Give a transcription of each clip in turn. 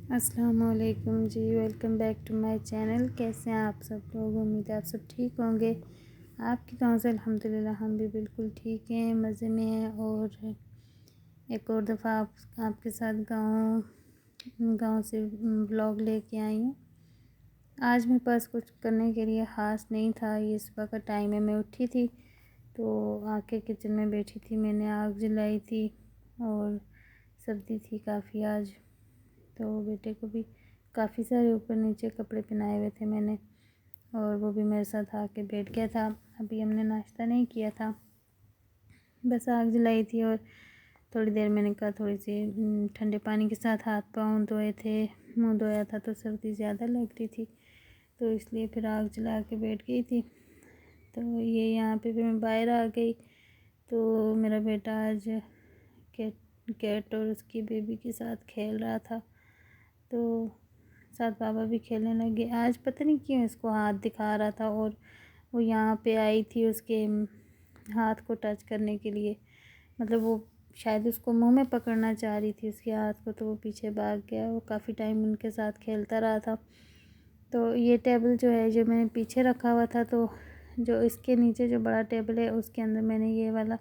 अस्सलामुअलैकुम जी। Welcome back to my channel. कैसे हैं आप सब लोग? उम्मीद है आप सब ठीक होंगे। आपकी दुआओं से अल्हम्दुलिल्लाह हम भी बिल्कुल ठीक हैं, मज़े में हैं। और एक और दफ़ा आपके साथ गाँव से ब्लॉग लेके आई हूँ। आज मेरे पास कुछ करने के लिए ख़ास नहीं था। ये सुबह का टाइम है, मैं उठी थी तो आके किचन में बैठी थी। मैंने आग जलाई थी और सर्दी थी काफ़ी आज, तो बेटे को भी काफ़ी सारे ऊपर नीचे कपड़े पहनाए हुए थे मैंने, और वो भी मेरे साथ आके बैठ गया था। अभी हमने नाश्ता नहीं किया था, बस आग जलाई थी और थोड़ी देर मैंने कहा थोड़ी सी ठंडे पानी के साथ हाथ पाँव धोए थे, मुंह धोया था तो सर्दी ज़्यादा लग रही थी, तो इसलिए फिर आग जला के बैठ गई थी। तो ये यहाँ पे फिर मैं बाहर आ गई तो मेरा बेटा आज कैट और उसकी बेबी के साथ खेल रहा था, तो साथ पापा भी खेलने लगे। आज पता नहीं क्यों इसको हाथ दिखा रहा था और वो यहाँ पे आई थी उसके हाथ को टच करने के लिए, मतलब वो शायद उसको मुंह में पकड़ना चाह रही थी उसके हाथ को, तो वो पीछे भाग गया। वो काफ़ी टाइम उनके साथ खेलता रहा था। तो ये टेबल जो है जो मैंने पीछे रखा हुआ था, तो जो इसके नीचे जो बड़ा टेबल है उसके अंदर मैंने ये वाला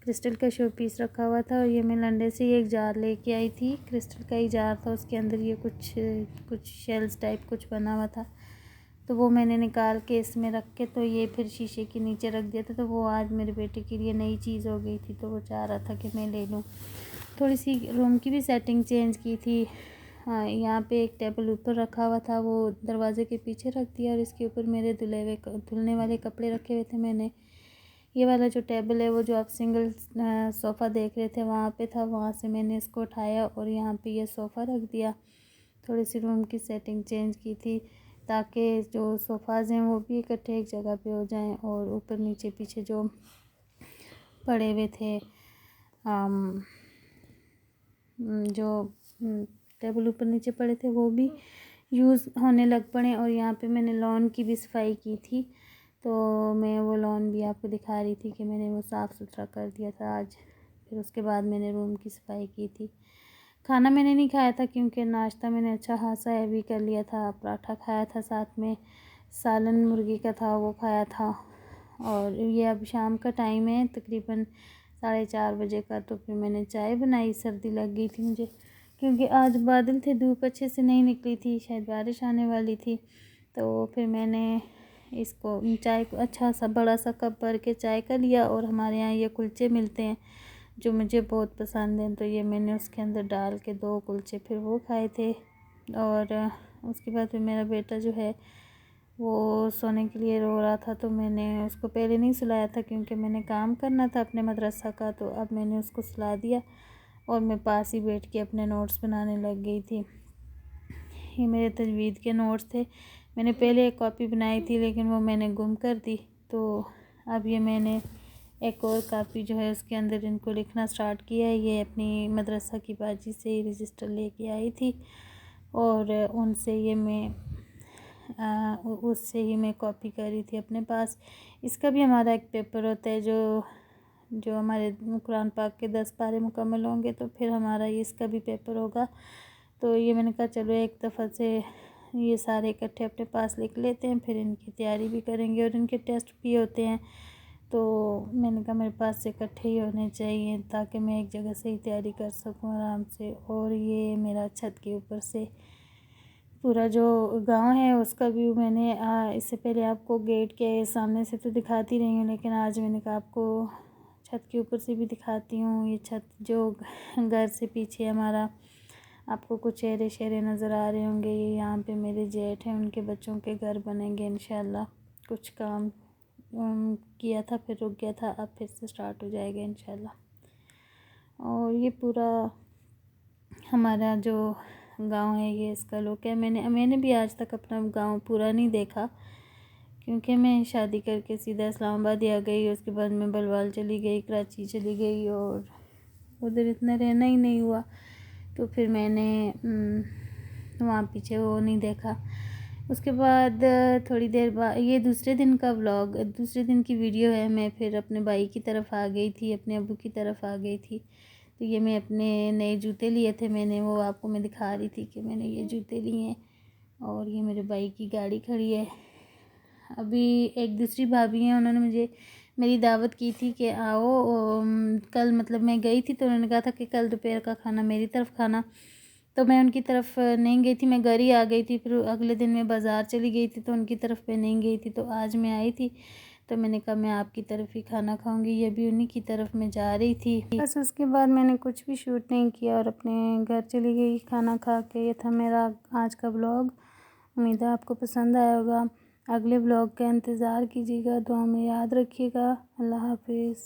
क्रिस्टल का शो पीस रखा हुआ था। और ये मैं लंडे से ही एक जार लेके आई थी, क्रिस्टल का ही जार था, उसके अंदर ये कुछ शेल्स टाइप कुछ बना हुआ था, तो वो मैंने निकाल के इसमें रख के तो ये फिर शीशे के नीचे रख दिया था। तो वो आज मेरे बेटे के लिए नई चीज़ हो गई थी, तो वो चाह रहा था कि मैं ले लूँ। थोड़ी सी रूम की भी सेटिंग चेंज की थी। हाँ, यहाँ पे एक टेबल ऊपर रखा हुआ था, वो दरवाजे के पीछे रख दिया और इसके ऊपर मेरे धुलने वाले कपड़े रखे हुए थे मैंने। ये वाला जो टेबल है वो जो आप सिंगल सोफ़ा देख रहे थे वहाँ पे था, वहाँ से मैंने इसको उठाया और यहाँ पे ये सोफ़ा रख दिया। थोड़ी सी रूम की सेटिंग चेंज की थी ताकि जो सोफ़ाज़ हैं वो भी इकट्ठे एक जगह पे हो जाएं, और ऊपर नीचे पीछे जो पड़े हुए थे जो टेबल ऊपर नीचे पड़े थे वो भी यूज़ होने लग पड़े। और यहाँ पे मैंने लॉन की भी सफाई की थी, तो मैं वो लॉन भी आपको दिखा रही थी कि मैंने वो साफ़ सुथरा कर दिया था आज। फिर उसके बाद मैंने रूम की सफाई की थी। खाना मैंने नहीं खाया था क्योंकि नाश्ता मैंने अच्छा खासा हैवी कर लिया था। पराठा खाया था, साथ में सालन मुर्गी का था वो खाया था। और ये अब शाम का टाइम है तकरीबन 4:30 बजे का, तो फिर मैंने चाय बनाई। सर्दी लग गई थी मुझे क्योंकि आज बादल थे, धूप अच्छे से नहीं निकली थी, शायद बारिश आने वाली थी। तो फिर मैंने इसको चाय को अच्छा सा बड़ा सा कप भर के चाय का लिया, और हमारे यहाँ ये कुलचे मिलते हैं जो मुझे बहुत पसंद हैं, तो ये मैंने उसके अंदर डाल के 2 कुलचे फिर वो खाए थे। और उसके बाद फिर मेरा बेटा जो है वो सोने के लिए रो रहा था, तो मैंने उसको पहले नहीं सुलाया था क्योंकि मैंने काम करना था अपने मदरसा का, तो अब मैंने उसको सुला दिया और मैं पास ही बैठ के अपने नोट्स बनाने लग गई थी। ये मेरे तजवीद के नोट्स थे। मैंने पहले एक कॉपी बनाई थी लेकिन वो मैंने गुम कर दी, तो अब ये मैंने एक और कापी जो है उसके अंदर इनको लिखना स्टार्ट किया है। ये अपनी मदरसा की बाजी से ही रजिस्टर लेके आई थी और उनसे ये मैं उससे ही मैं कॉपी करी थी अपने पास। इसका भी हमारा एक पेपर होता है जो जो हमारे कुरान पाक के 10 पारे मुकम्मल होंगे तो फिर हमारा ये इसका भी पेपर होगा। तो ये मैंने कहा चलो एक दफ़ा से ये सारे इकट्ठे अपने पास लिख लेते हैं, फिर इनकी तैयारी भी करेंगे और इनके टेस्ट भी होते हैं। तो मैंने कहा मेरे पास से इकट्ठे ही होने चाहिए ताकि मैं एक जगह से ही तैयारी कर सकूं आराम से। और ये मेरा छत के ऊपर से पूरा जो गांव है उसका व्यू मैंने इससे पहले आपको गेट के सामने से तो दिखाती रही हूँ, लेकिन आज मैंने कहा आपको छत के ऊपर से भी दिखाती हूँ। ये छत जो घर से पीछे हमारा, आपको कुछ चेहरे शहरे नज़र आ रहे होंगे, ये यहाँ पे मेरे जेठ हैं, उनके बच्चों के घर बनेंगे इंशाल्लाह। कुछ काम किया था फिर रुक गया था, अब फिर से स्टार्ट हो जाएगा इंशाल्लाह। और ये पूरा हमारा जो गांव है ये इसका लुक है। मैंने भी आज तक अपना गांव पूरा नहीं देखा क्योंकि मैं शादी करके सीधा इस्लामाबाद आ गई, उसके बाद मैं बलवाल चली गई, कराची चली गई और उधर इतना रहना ही नहीं हुआ, तो फिर मैंने वहाँ पीछे वो नहीं देखा। उसके बाद थोड़ी देर बाद ये दूसरे दिन का व्लॉग, दूसरे दिन की वीडियो है। मैं फिर अपने भाई की तरफ आ गई थी, अपने अब्बू की तरफ आ गई थी, तो तो ये मैं अपने नए जूते लिए थे मैंने, वो आपको मैं दिखा रही थी कि मैंने ये जूते लिए हैं। और ये मेरे भाई की गाड़ी खड़ी है। अभी एक दूसरी भाभी हैं, उन्होंने मुझे मेरी दावत की थी कि आओ कल, मतलब मैं गई थी तो उन्होंने कहा था कि कल दोपहर का खाना मेरी तरफ खाना। तो मैं उनकी तरफ नहीं गई थी, मैं घर ही आ गई थी। फिर अगले दिन मैं बाज़ार चली गई थी तो उनकी तरफ मैं नहीं गई थी। तो आज मैं आई थी तो मैंने कहा मैं आपकी तरफ ही खाना खाऊंगी, ये भी उन्हीं की तरफ मैं जा रही थी। बस उसके बाद मैंने कुछ भी शूट नहीं किया और अपने घर चली गई खाना खा के। ये था मेरा आज का ब्लॉग। उम्मीद है आपको पसंद आया होगा। अगले ब्लॉग का इंतज़ार कीजिएगा, दुआ में याद रखिएगा। अल्लाह हाफिज़।